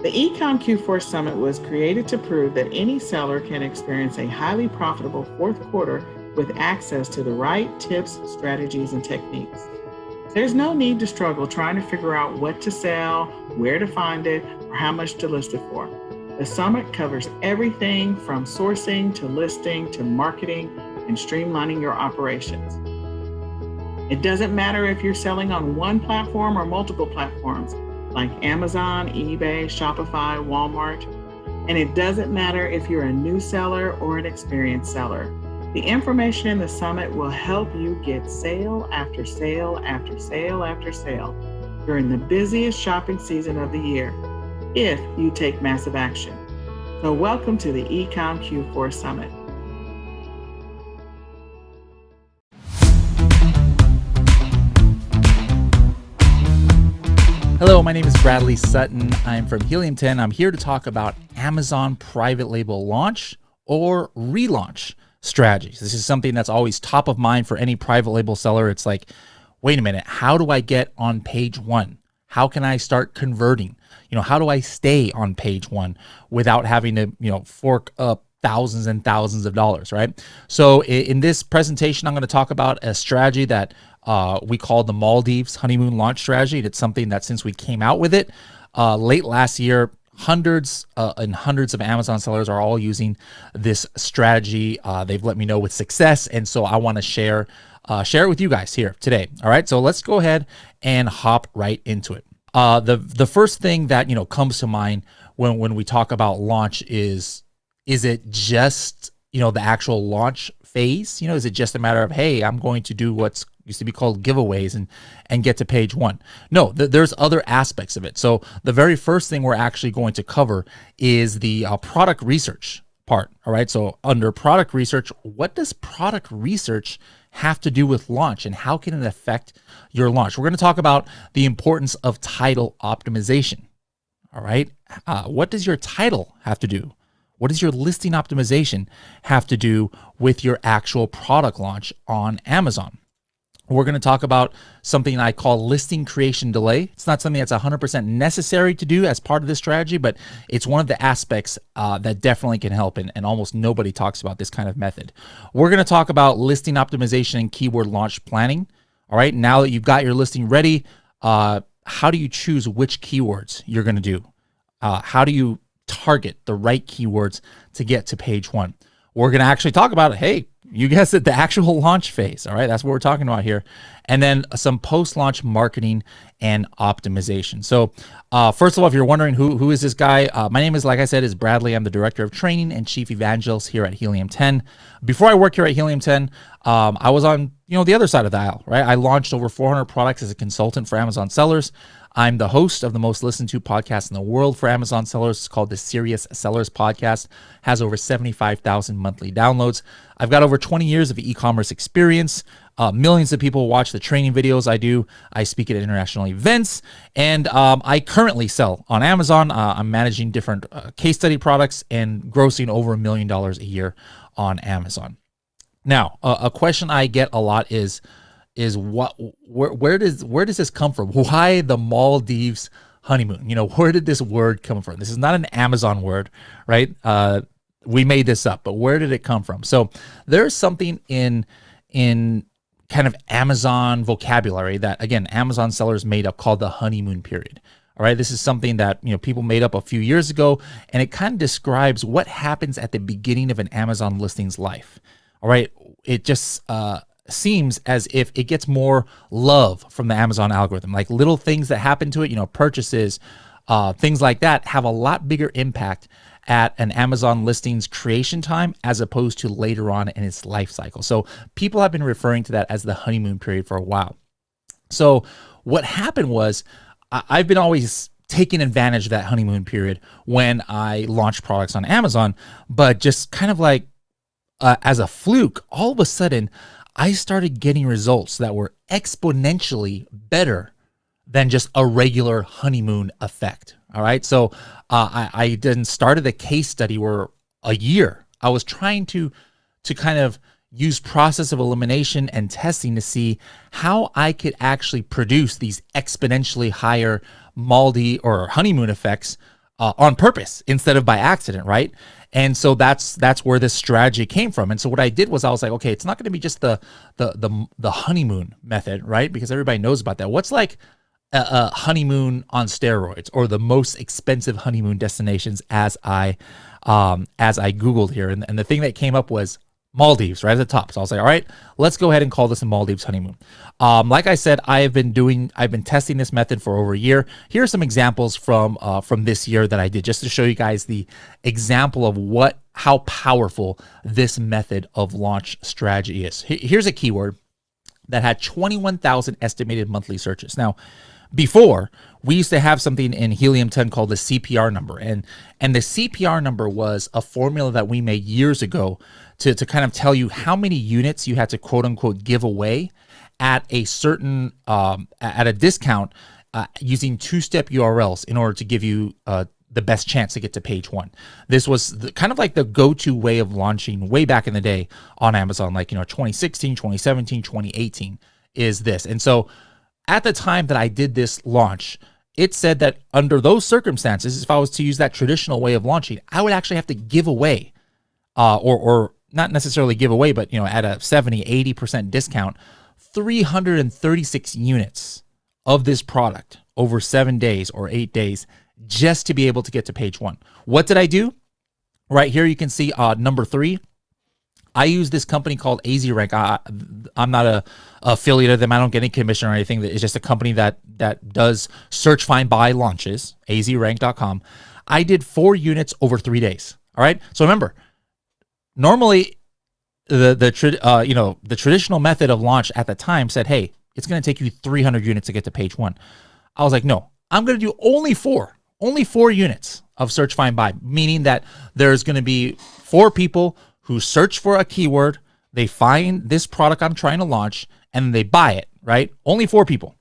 The eCom Q4 Summit was created to prove that any seller can experience a highly profitable fourth quarter with access to the right tips, strategies, and techniques. There's no need to struggle trying to figure out what to sell, where to find it, or how much to list it for. The summit covers everything from sourcing to listing to marketing and streamlining your operations. It doesn't matter if you're selling on one platform or multiple platforms like Amazon, eBay, Shopify, Walmart. And it doesn't matter if you're a new seller or an experienced seller. The information in the summit will help you get sale after sale after sale after sale during the busiest shopping season of the year, if you take massive action. So welcome to the eCom Q4 Summit. Hello, my name is Bradley Sutton. I'm from Helium 10. I'm here to talk about Amazon private label launch or relaunch strategies. This is something that's always top of mind for any private label seller. It's like, wait a minute, how do I get on page one? How can I start converting? How do I stay on page one without having to, fork up thousands and thousands of dollars, right? So in this presentation, I'm going to talk about a strategy that we call the Maldives honeymoon launch strategy. It's something that since we came out with it late last year, hundreds and hundreds of Amazon sellers are all using this strategy. They've let me know with success, and so I want to share it with you guys here today. All right, so let's go ahead and hop right into it. The first thing that comes to mind when we talk about launch is it just the actual launch phase? Is it just a matter of, hey, I'm going to do what's used to be called giveaways and get to page one? No, there's other aspects of it. So the very first thing we're actually going to cover is the product research part. All right. So under product research, what does product research have to do with launch and how can it affect your launch? We're going to talk about the importance of title optimization. All right. What does your title have to do? What does your listing optimization have to do with your actual product launch on Amazon? We're going to talk about something I call listing creation delay. It's not something that's 100% necessary to do as part of this strategy, but it's one of the aspects that definitely can help, and almost nobody talks about this kind of method. We're going to talk about listing optimization and keyword launch planning. All right, now that you've got your listing ready, how do you choose which keywords you're going to do? How do you target the right keywords to get to page one? We're going to actually talk about, hey, you guessed it, the actual launch phase. All right, that's what we're talking about here. And then some post-launch marketing and optimization. So first of all, if you're wondering who is this guy, my name is, like I said, is Bradley. I'm the Director of Training and Chief Evangelist here at Helium 10. Before I worked here at Helium 10, I was on the other side of the aisle, right? I launched over 400 products as a consultant for Amazon sellers. I'm the host of the most listened to podcast in the world for Amazon sellers. It's called the Serious Sellers Podcast. Has over 75,000 monthly downloads. I've got over 20 years of e-commerce experience. Millions of people watch the training videos I do. I speak at international events, and I currently sell on Amazon. I'm managing different case study products and grossing over $1 million a year on Amazon. Now, a question I get a lot is where does this come from? Why the Maldives honeymoon? Where did this word come from? This is not an Amazon word, right? We made this up, but where did it come from? So there's something in kind of Amazon vocabulary that, again, Amazon sellers made up called the honeymoon period. All right, this is something that people made up a few years ago, and it kind of describes what happens at the beginning of an Amazon listing's life. All right, it just seems as if it gets more love from the Amazon algorithm. Like little things that happen to it, purchases, things like that have a lot bigger impact at an Amazon listings creation time as opposed to later on in its life cycle. So people have been referring to that as the honeymoon period for a while. So what happened was I've been always taking advantage of that honeymoon period when I launched products on Amazon, but just kind of like as a fluke, all of a sudden, I started getting results that were exponentially better than just a regular honeymoon effect. All right. So I then started a case study where a year I was trying to kind of use process of elimination and testing to see how I could actually produce these exponentially higher Maldi or honeymoon effects on purpose instead of by accident, right? And so that's where this strategy came from. And so what I did was I was like, okay, it's not going to be just the honeymoon method, right? Because everybody knows about that. What's like a honeymoon on steroids, or the most expensive honeymoon destinations, as I Googled here, and the thing that came up was Maldives right at the top. So I was like, all right, let's go ahead and call this a Maldives honeymoon. Like I said, I've been testing this method for over a year. Here are some examples from this year that I did, just to show you guys the example of how powerful this method of launch strategy is. Here's a keyword that had 21,000 estimated monthly searches. Now, before, we used to have something in Helium 10 called the CPR number. And the CPR number was a formula that we made years ago to kind of tell you how many units you had to quote unquote give away at a certain, at a discount using two-step URLs in order to give you the best chance to get to page one. This was kind of like the go-to way of launching way back in the day on Amazon, like, 2016, 2017, 2018 is this. And so at the time that I did this launch, it said that under those circumstances, if I was to use that traditional way of launching, I would actually have to give away, or not necessarily give away, but at a 70, 80% discount, 336 units of this product over 7 days or 8 days just to be able to get to page one. What did I do? Right here, you can see number 3. I use this company called AZRank. I'm not a affiliate of them. I don't get any commission or anything. It's just a company that does search, find, buy launches, azrank.com. I did 4 units over 3 days. All right. So remember, normally the traditional method of launch at the time said, hey, it's going to take you 300 units to get to page one. I was like, no, I'm going to do only 4 units of search, find, buy, meaning that there's going to be 4 people who search for a keyword, they find this product I'm trying to launch, and they buy it, right? Only 4 people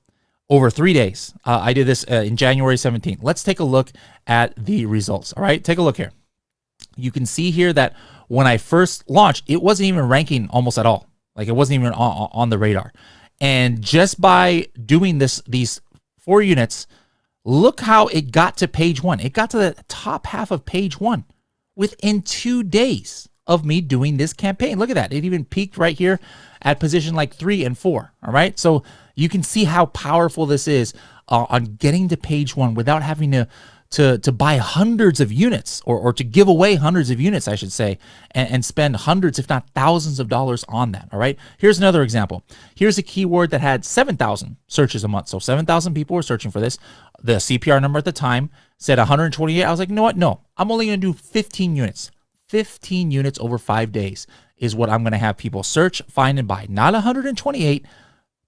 over 3 days. I did this in January 17th. Let's take a look at the results, all right? Take a look here. You can see here that when I first launched, it wasn't even ranking almost at all. Like, it wasn't even on the radar. And just by doing these 4 units, look how it got to page one. It got to the top half of page one within 2 days of me doing this campaign. Look at that. It even peaked right here at position like 3 and 4. All right. So you can see how powerful this is on getting to page one without having to buy hundreds of units or to give away hundreds of units, I should say, and spend hundreds, if not thousands of dollars on that. All right. Here's another example. Here's a keyword that had 7,000 searches a month. So 7,000 people were searching for this. The CPR number at the time said 128. I was like, you know what? No, I'm only going to do 15 units. 15 units over 5 days is what I'm going to have people search, find, and buy. Not 128,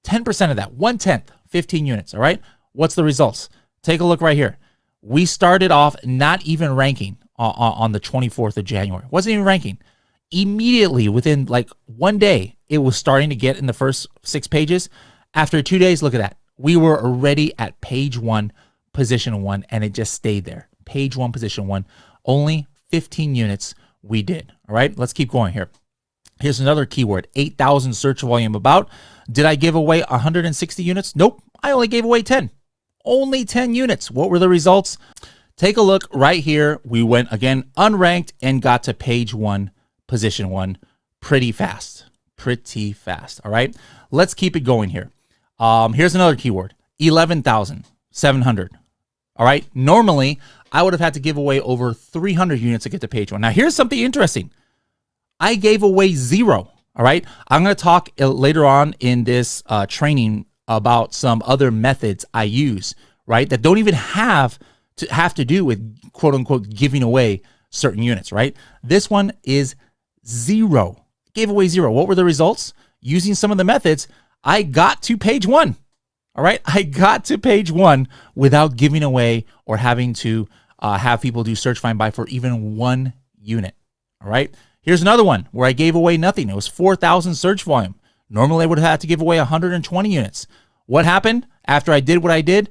10% of that, 1/10, 15 units. All right. What's the results? Take a look right here. We started off not even ranking on the 24th of January. Wasn't even ranking. Immediately within like 1 day, it was starting to get in the first 6 pages. After 2 days, look at that. We were already at page 1, position 1, and it just stayed there. Page 1, position 1. Only 15 units we did. All right, let's keep going here. Here's another keyword, 8,000 search volume about. Did I give away 160 units? Nope, I only gave away 10. Only 10 units. What were the results? Take a look right here. We went again unranked and got to page 1, position 1 pretty fast. Pretty fast. All right, let's keep it going here. Here's another keyword, 11,700. All right, normally I would have had to give away over 300 units to get to page 1. Now, here's something interesting. I gave away 0. All right. I'm going to talk later on in this training about some other methods I use, right, that don't even have to do with quote unquote giving away certain units, right? This one is 0. Gave away 0. What were the results? Using some of the methods, I got to page 1. All right. I got to page 1 without giving away or having to have people do search, find, buy for even 1 unit. All right. Here's another one where I gave away nothing. It was 4,000 search volume. Normally I would have had to give away 120 units. What happened after I did what I did?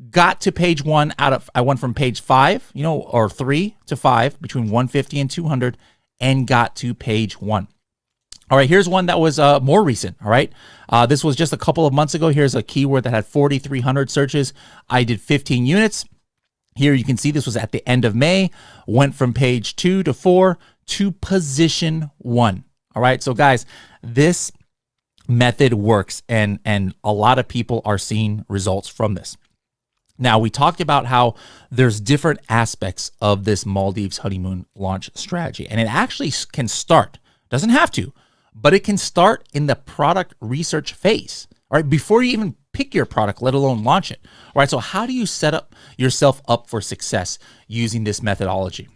Got to page 1 I went from page 5, or 3 to 5 between 150 and 200 and got to page 1. All right, here's one that was more recent, all right? This was just a couple of months ago. Here's a keyword that had 4,300 searches. I did 15 units. Here you can see this was at the end of May, went from page 2 to 4 to position 1. All right, so guys, this method works, and a lot of people are seeing results from this. Now, we talked about how there's different aspects of this Maldives honeymoon launch strategy, and it actually can start, doesn't have to, but it can start in the product research phase, all right, before you even pick your product, let alone launch it. All right, so how do you set up yourself up for success using this methodology?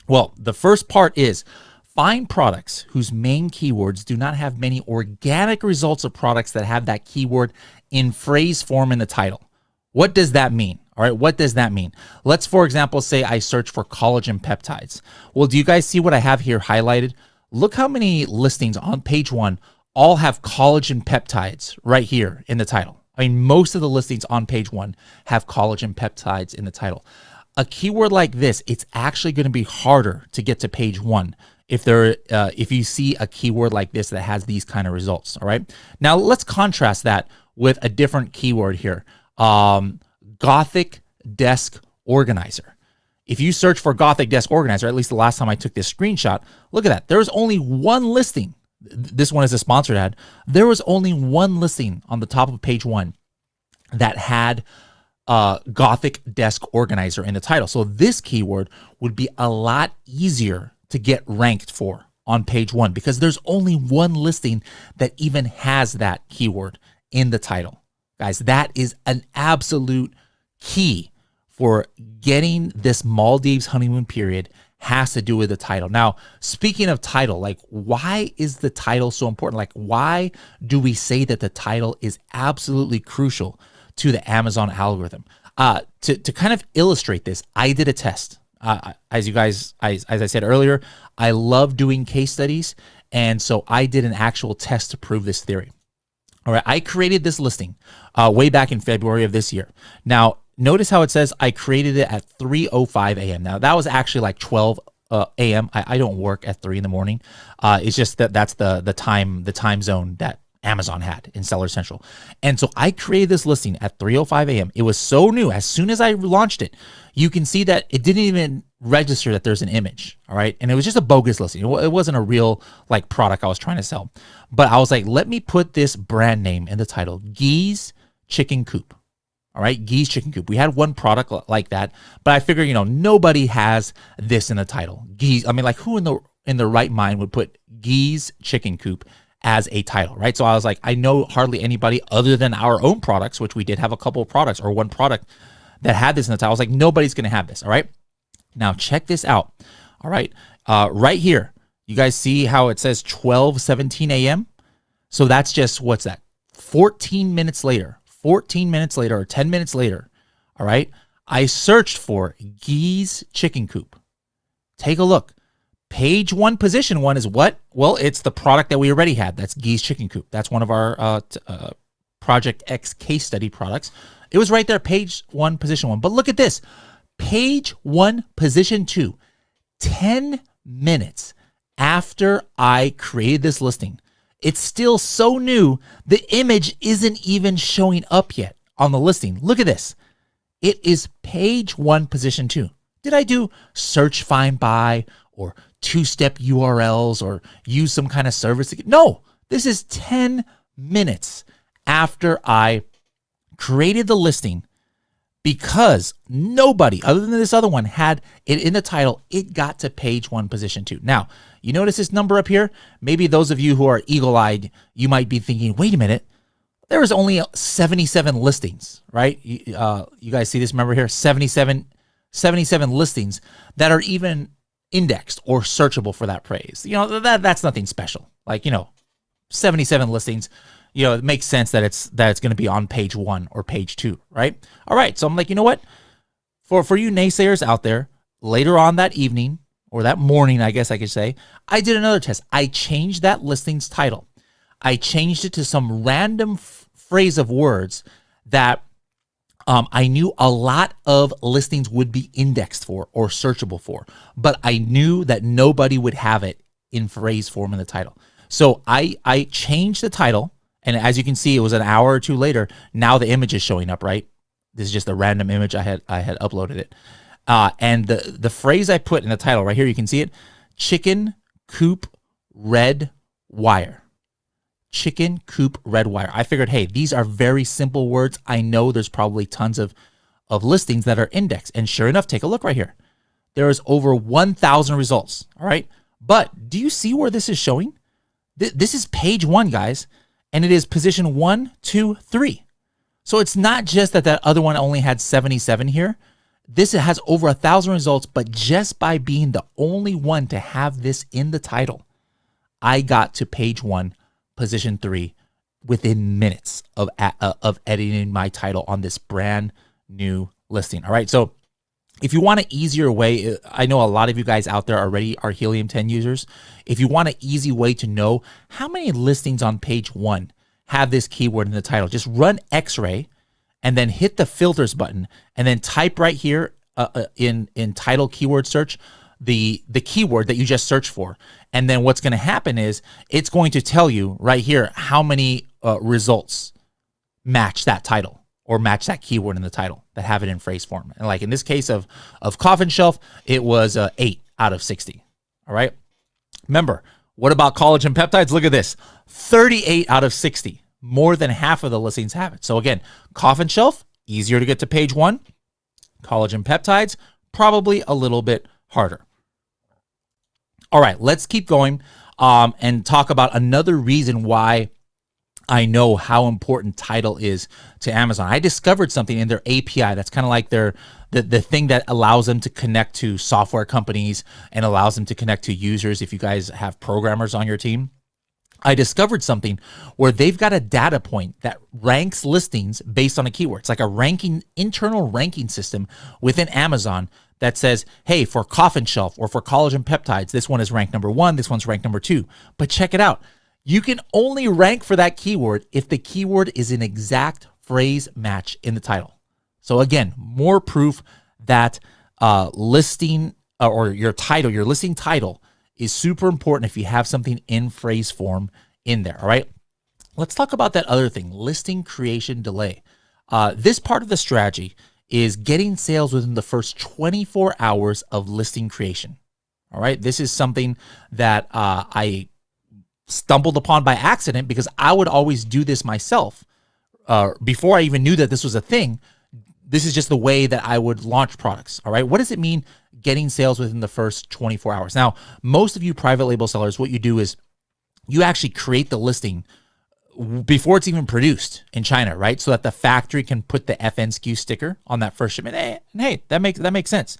Well, the first part is find products whose main keywords do not have many organic results of products that have that keyword in phrase form in the title. What does that mean? All right, what does that mean? Let's, for example, say I search for collagen peptides. Well, do you guys see what I have here highlighted? Look how many listings on page 1 all have collagen peptides right here in the title. I mean, most of the listings on page 1 have collagen peptides in the title. A keyword like this, it's actually going to be harder to get to page 1 if you see a keyword like this that has these kind of results. All right. Now let's contrast that with a different keyword here. Gothic desk organizer. If you search for Gothic desk organizer, at least the last time I took this screenshot, look at that. There's only one listing. This one is a sponsored ad. There was only one listing on the top of page 1 that had Gothic desk organizer in the title. So this keyword would be a lot easier to get ranked for on page 1 because there's only one listing that even has that keyword in the title. Guys, that is an absolute key for getting this Maldives honeymoon period, has to do with the title. Now, speaking of title, like, why is the title so important? Like, why do we say that the title is absolutely crucial to the Amazon algorithm? To kind of illustrate this, I did a test. As I said earlier, I love doing case studies, and so I did an actual test to prove this theory. All right, I created this listing way back in February of this year. Now, notice how it says I created it at 3:05 a.m. Now, that was actually like 12 a.m. I don't work at 3 in the morning. It's just that's the time zone that Amazon had in Seller Central. And so I created this listing at 3:05 a.m. It was so new. As soon as I launched it, you can see that it didn't even register that there's an image. All right. And it was just a bogus listing. It wasn't a real like product I was trying to sell. But I was like, let me put this brand name in the title, Gee's Chicken Coop. All right, Gee's Chicken Coop. We had one product like that, but I figured, nobody has this in the title. Gee's. I mean, like, who in the right mind would put Gee's Chicken Coop as a title, right? So I was like, I know hardly anybody other than our own products, which we did have a couple of products or one product that had this in the title. I was like, nobody's going to have this. All right. Now check this out. All right. Right here, you guys see how it says 12:17 a.m. So that's just, what's that? 14 minutes later or 10 minutes later. All right. I searched for Gee's Chicken Coop. Take a look. Page 1, position 1 is what? Well, it's the product that we already had. That's Gee's Chicken Coop. That's one of our Project X case study products. It was right there, page 1, position 1. But look at this. Page 1, position 2. 10 minutes after I created this listing. It's still so new, the image isn't even showing up yet on the listing. Look at this. It is page 1, position 2. Did I do search, find, buy, or two-step URLs, or use some kind of service? No, this is 10 minutes after I created the listing, because nobody other than this other one had it in the title. It got to page 1, position 2. Now, you notice this number up here? Maybe those of you who are eagle-eyed, you might be thinking, wait a minute, there was only 77 listings, right? You guys see this number here? 77 listings that are even indexed or searchable for that phrase. That's nothing special. Like, 77 listings, it makes sense that it's going to be on page 1 or page 2, right? All right. So I'm like, you know what? For you naysayers out there, later on that evening, or that morning, I guess I could say, I did another test. I changed that listing's title. I changed it to some random phrase of words that I knew a lot of listings would be indexed for or searchable for, but I knew that nobody would have it in phrase form in the title. So I changed the title, and as you can see, it was an hour or two later. Now the image is showing up, right? This is just a random image. I had uploaded it. And the phrase I put in the title right here, you can see it: chicken coop red wire. Chicken coop red wire. I figured, hey, these are very simple words. I know there's probably tons of listings that are indexed. And sure enough, take a look right here. There is over 1,000 results. All right. But do you see where this is showing? This is page 1, guys. And it is position 1, 2, 3. So it's not just that other one only had 77 here. This has over 1,000 results, but just by being the only one to have this in the title, I got to page 1, position 3 within minutes of editing my title on this brand new listing. All right. So if you want an easier way, I know a lot of you guys out there already are Helium 10 users. If you want an easy way to know how many listings on page 1 have this keyword in the title, just run X-ray and then hit the filters button and then type right here in title keyword search the keyword that you just searched for. And then what's going to happen is it's going to tell you right here how many results match that title or match that keyword in the title that have it in phrase form. And like in this case of coffin shelf, it was 8 out of 60. All right. Remember, what about collagen peptides? Look at this, 38 out of 60. More than half of the listings have it. So again, coffin shelf, easier to get to page 1. Collagen peptides, probably a little bit harder. All right, let's keep going and talk about another reason why I know how important title is to Amazon. I discovered something in their API that's kind of like the thing that allows them to connect to software companies and allows them to connect to users if you guys have programmers on your team. I discovered something where they've got a data point that ranks listings based on a keyword. It's like a internal ranking system within Amazon that says, hey, for coffin shelf or for collagen peptides, this one is ranked number 1, this one's ranked number 2. But check it out. You can only rank for that keyword if the keyword is an exact phrase match in the title. So again, more proof that listing or your listing title is super important if you have something in phrase form in there. All right. Let's talk about that other thing, listing creation delay. This part of the strategy is getting sales within the first 24 hours of listing creation. All right. This is something that I stumbled upon by accident because I would always do this myself before I even knew that this was a thing. This is just the way that I would launch products. All right. What does it mean getting sales within the first 24 hours? Now, most of you private label sellers, what you do is you actually create the listing before it's even produced in China, right? So that the factory can put the FNSKU sticker on that first shipment. And hey, that makes sense.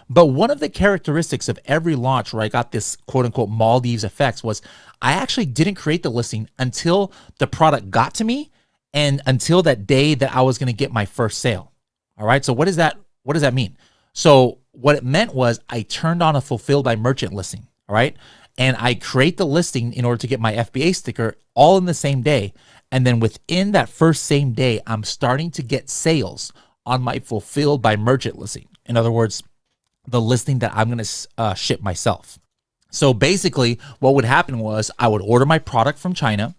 But one of the characteristics of every launch where I got this quote unquote Maldives effects was I actually didn't create the listing until the product got to me and until that day that I was going to get my first sale. All right. So what does that mean? So what it meant was I turned on a fulfilled by merchant listing. All right. And I create the listing in order to get my FBA sticker all in the same day. And then within that first same day, I'm starting to get sales on my fulfilled by merchant listing. In other words, the listing that I'm going to ship myself. So basically what would happen was I would order my product from China.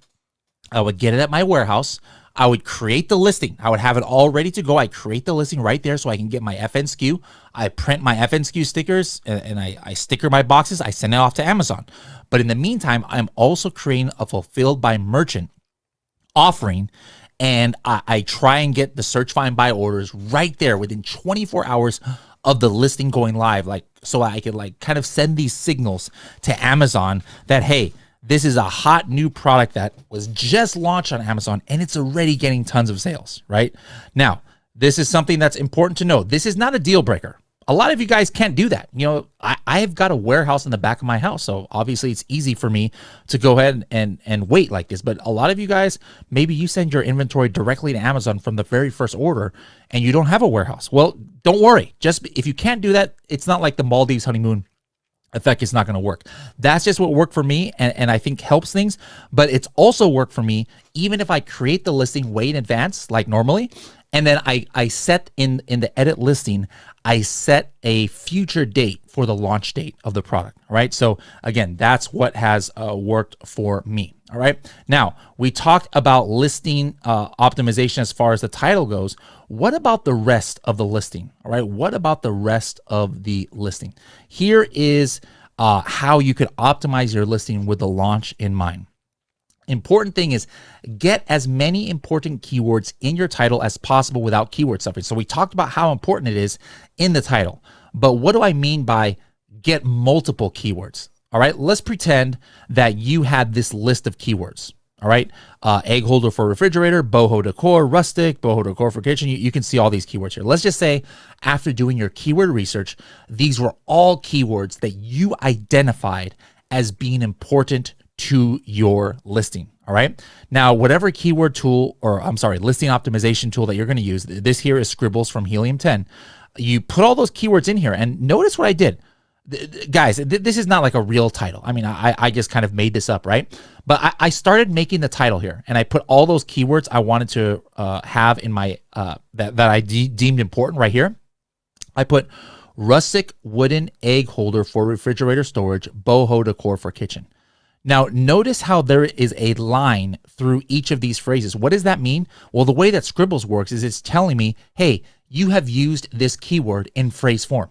I would get it at my warehouse. I would create the listing. I would have it all ready to go. I create the listing right there so I can get my FNSKU. I print my FNSKU stickers and I sticker my boxes. I send it off to Amazon. But in the meantime, I'm also creating a fulfilled by merchant offering. And I try and get the search, find, buy orders right there within 24 hours of the listing going live. Like, so I could like kind of send these signals to Amazon that, hey, this is a hot new product that was just launched on Amazon and it's already getting tons of sales, right? Now, this is something that's important to know. This is not a deal breaker. A lot of you guys can't do that. You know, I've got a warehouse in the back of my house, so obviously it's easy for me to go ahead and wait like this. But a lot of you guys, maybe you send your inventory directly to Amazon from the very first order and you don't have a warehouse. Well, don't worry. Just if you can't do that, it's not like the Maldives honeymoon effect is not going to work. That's just what worked for me and I think helps things, but it's also worked for me even if I create the listing way in advance like normally, and then I set in the edit listing, I set a future date for the launch date of the product, right? So again, that's what has worked for me. All right. Now, we talked about listing optimization as far as the title goes. What about the rest of the listing? All right. What about the rest of the listing? Here is how you could optimize your listing with the launch in mind. Important thing is get as many important keywords in your title as possible without keyword stuffing. So we talked about how important it is in the title, but what do I mean by get multiple keywords? All right, let's pretend that you had this list of keywords. All right, egg holder for refrigerator, boho decor, rustic, boho decor for kitchen. You can see all these keywords here. Let's just say after doing your keyword research, these were all keywords that you identified as being important to your listing. All right. Now, whatever keyword tool, or I'm sorry, listing optimization tool that you're going to use, this here is Scribbles from Helium 10. You put all those keywords in here, and notice what I did. Guys, this is not like a real title. I mean, I just kind of made this up, right? But I started making the title here, and I put all those keywords I wanted to have in my that I deemed important right here. I put rustic wooden egg holder for refrigerator storage, boho decor for kitchen. Now, notice how there is a line through each of these phrases. What does that mean? Well, the way that Scribbles works is it's telling me, hey, you have used this keyword in phrase form.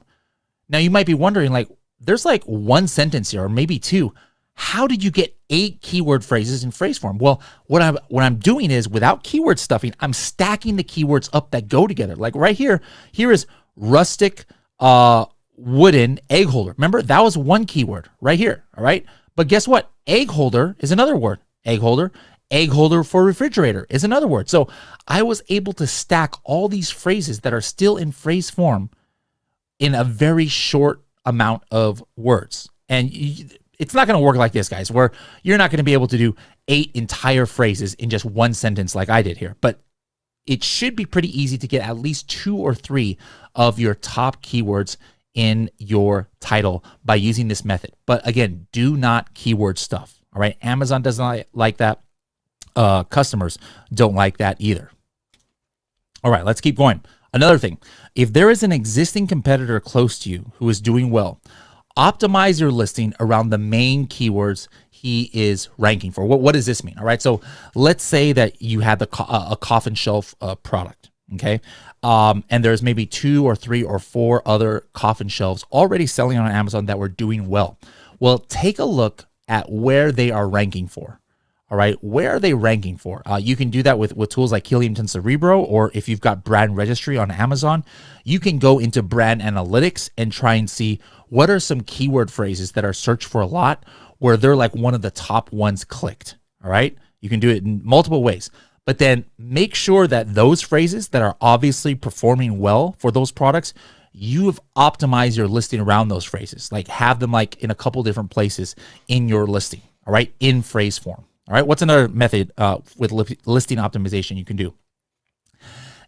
Now, you might be wondering, like, there's like one sentence here, or maybe two. How did you get 8 keyword phrases in phrase form? Well, what I'm doing is, without keyword stuffing, I'm stacking the keywords up that go together. Like right here is rustic wooden egg holder. Remember, that was one keyword right here, all right? But guess what? Egg holder is another word. Egg holder for refrigerator is another word. So I was able to stack all these phrases that are still in phrase form in a very short amount of words. And it's not going to work like this, guys, where you're not going to be able to do 8 entire phrases in just one sentence like I did here. But it should be pretty easy to get at least 2 or 3 of your top keywords in your title by using this method. But again, do not keyword stuff. All right. Amazon does not like that. Customers don't like that either. All right, let's keep going. Another thing, if there is an existing competitor close to you who is doing well, optimize your listing around the main keywords he is ranking for. What does this mean? All right. So let's say that you had a coffin shelf product. Okay. And there's maybe 2 or 3 or 4 other coffin shelves already selling on Amazon that were doing well. Well, take a look at where they are ranking for. All right. Where are they ranking for? You can do that with tools like Helium 10 Cerebro, or if you've got brand registry on Amazon, you can go into brand analytics and try and see what are some keyword phrases that are searched for a lot where they're like one of the top ones clicked. All right. You can do it in multiple ways, but then make sure that those phrases that are obviously performing well for those products, you've optimized your listing around those phrases, like have them like in a couple different places in your listing. All right. In phrase form. All right, what's another method with listing optimization you can do?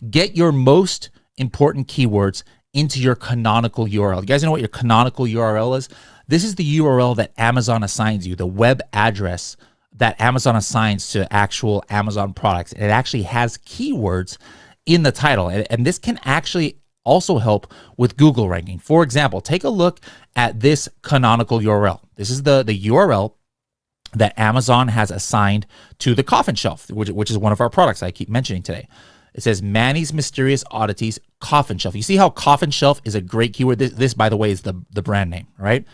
Get your most important keywords into your canonical URL. You guys know what your canonical URL is? This is the URL that Amazon assigns you, the web address that Amazon assigns to actual Amazon products. And it actually has keywords in the title. And this can actually also help with Google ranking. For example, take a look at this canonical URL. This is the URL that Amazon has assigned to the coffin shelf, which is one of our products I keep mentioning today. It says Manny's Mysterious Oddities Coffin Shelf. You see how coffin shelf is a great keyword? This by the way, is the brand name, right?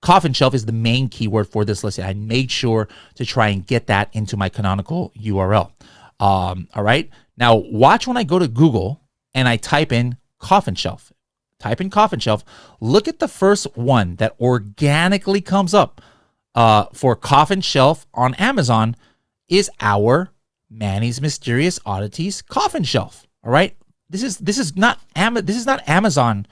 Coffin shelf is the main keyword for this listing. I made sure to try and get that into my canonical URL. All right. Now watch when I go to Google and I type in coffin shelf. Type in coffin shelf. Look at the first one that organically comes up. For coffin shelf on Amazon is our Manny's Mysterious Oddities coffin shelf. All right, this is not Amazon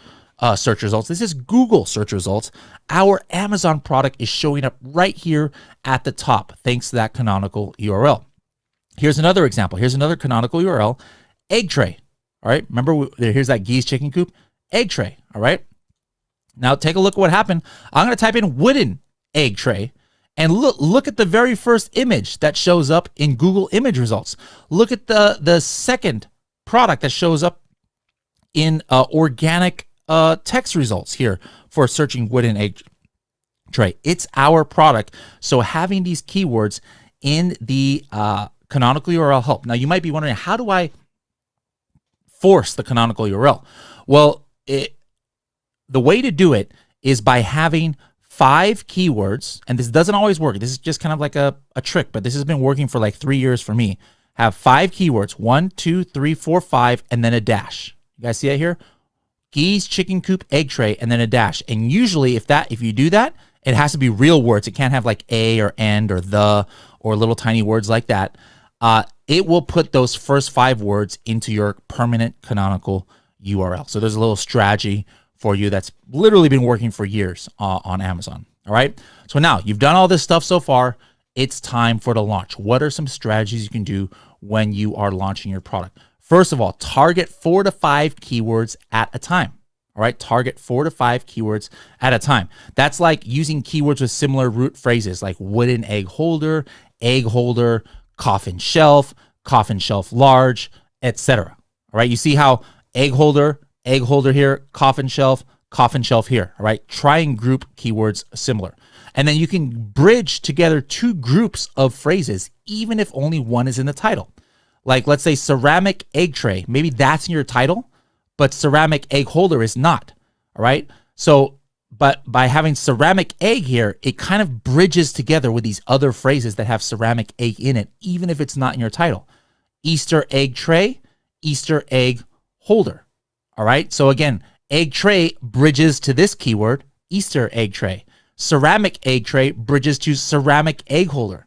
search results. This is Google search results. Our Amazon product is showing up right here at the top thanks to that canonical URL. Here's another example. Here's another canonical URL: egg tray. All right, remember here's that geese chicken coop, egg tray. All right, now take a look at what happened. I'm going to type in wooden egg tray, and look at the very first image that shows up in Google image results. Look at the second product that shows up in organic text results here for searching wooden egg tray. It's our product. So having these keywords in the canonical URL help. Now, you might be wondering, how do I force the canonical URL? Well, the way to do it is by having 5 keywords, and this doesn't always work. This is just kind of like a trick, but this has been working for like 3 years for me. Have 5 keywords, 1, 2, 3, 4, 5, and then a dash. You guys see that here? Geese, chicken coop, egg tray, and then a dash. And usually if you do that, it has to be real words. It can't have like a or and or the or little tiny words like that. It will put those first 5 words into your permanent canonical URL. So there's a little strategy for you that's literally been working for years on Amazon. All right. So now you've done all this stuff so far. It's time for the launch. What are some strategies you can do when you are launching your product? First of all, target 4 to 5 keywords at a time. All right. Target 4 to 5 keywords at a time. That's like using keywords with similar root phrases like wooden egg holder, coffin shelf large, etc. All right. You see how egg holder here, coffin shelf here. All right. Try and group keywords similar. And then you can bridge together 2 groups of phrases, even if only one is in the title. Like, let's say ceramic egg tray. Maybe that's in your title, but ceramic egg holder is not. All right. So, but by having ceramic egg here, it kind of bridges together with these other phrases that have ceramic egg in it, even if it's not in your title. Easter egg tray, Easter egg holder. All right. So again, egg tray bridges to this keyword, Easter egg tray. Ceramic egg tray bridges to ceramic egg holder.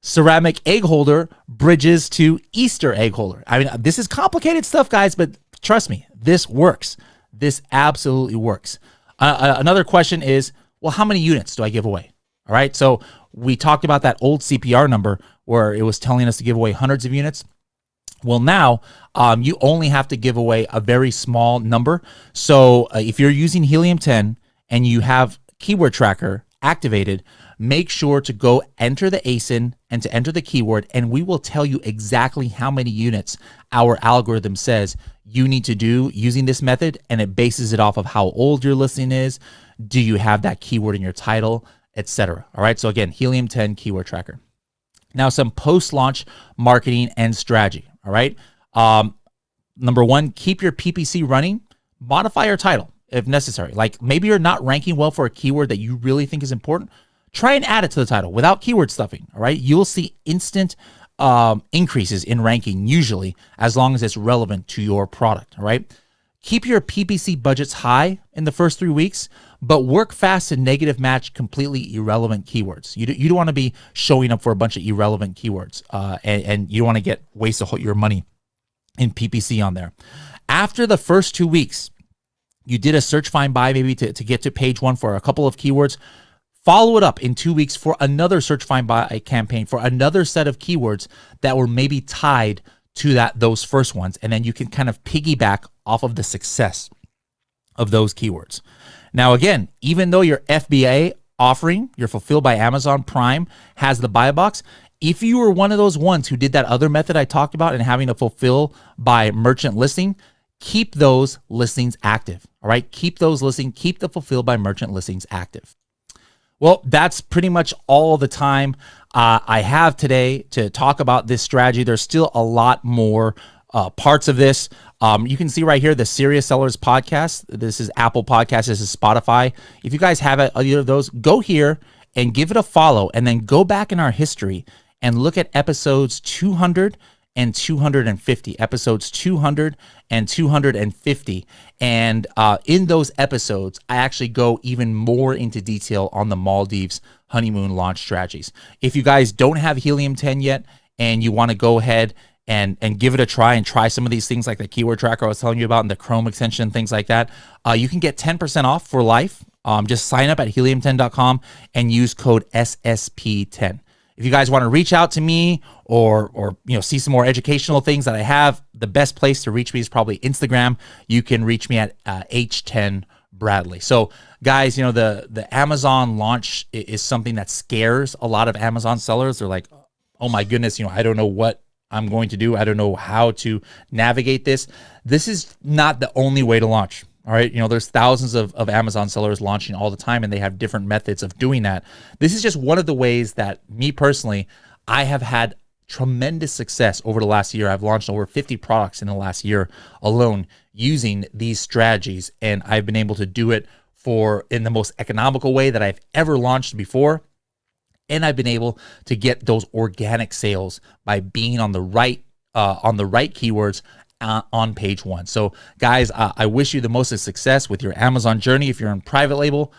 Ceramic egg holder bridges to Easter egg holder. I mean, this is complicated stuff, guys, but trust me, this works. This absolutely works. Another question is, well, how many units do I give away? All right. So we talked about that old CPR number where it was telling us to give away hundreds of units. Well, now you only have to give away a very small number. So if you're using Helium 10 and you have keyword tracker activated, make sure to go enter the ASIN and to enter the keyword, and we will tell you exactly how many units our algorithm says you need to do using this method, and it bases it off of how old your listing is, do you have that keyword in your title, etc. All right, so again, Helium 10 keyword tracker. Now, some post-launch marketing and strategy. All right, number 1, keep your PPC running. Modify your title if necessary. Like maybe you're not ranking well for a keyword that you really think is important. Try and add it to the title without keyword stuffing. All right, you'll see instant increases in ranking usually, as long as it's relevant to your product. All right, keep your PPC budgets high in the first 3 weeks, but work fast to negative match completely irrelevant keywords. You don't want to be showing up for a bunch of irrelevant keywords, and you don't want to waste your money in PPC on there. After the first 2 weeks, you did a search, find, buy maybe to get to page 1 for a couple of keywords. Follow it up in 2 weeks for another search, find, buy campaign for another set of keywords that were maybe tied to those first ones. And then you can kind of piggyback off of the success of those keywords. Now, again, even though your FBA offering, your Fulfilled by Amazon Prime, has the buy box, if you were one of those ones who did that other method I talked about and having a Fulfill by Merchant listing, keep those listings active. All right, keep those listings, keep the Fulfilled by Merchant listings active. Well, that's pretty much all the time I have today to talk about this strategy. There's still a lot more parts of this. You can see right here, the Serious Sellers podcast. This is Apple Podcasts. This is Spotify. If you guys have either of those, go here and give it a follow, and then go back in our history and look at episodes 200 and 250, episodes 200 and 250. And in those episodes, I actually go even more into detail on the Maldives honeymoon launch strategies. If you guys don't have Helium 10 yet and you want to go ahead and give it a try and try some of these things like the keyword tracker I was telling you about and the Chrome extension, things like that, you can get 10% off for life. Just sign up at helium10.com and use code SSP10. If you guys want to reach out to me or see some more educational things that I have, the best place to reach me is probably Instagram. You can reach me at H10Bradley. So guys, the Amazon launch is something that scares a lot of Amazon sellers. They're like, oh my goodness, I don't know what I'm going to do. I don't know how to navigate this. This is not the only way to launch. All right. There's thousands of Amazon sellers launching all the time, and they have different methods of doing that. This is just one of the ways that me personally, I have had tremendous success over the last year. I've launched over 50 products in the last year alone using these strategies, and I've been able to do it in the most economical way that I've ever launched before. And I've been able to get those organic sales by being on the right keywords on page one. So guys, I wish you the most of success with your Amazon journey. If you're in private label,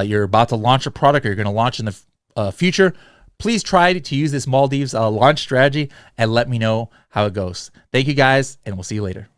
you're about to launch a product, or you're going to launch in the future, please try to use this Maldives launch strategy and let me know how it goes. Thank you guys, and we'll see you later.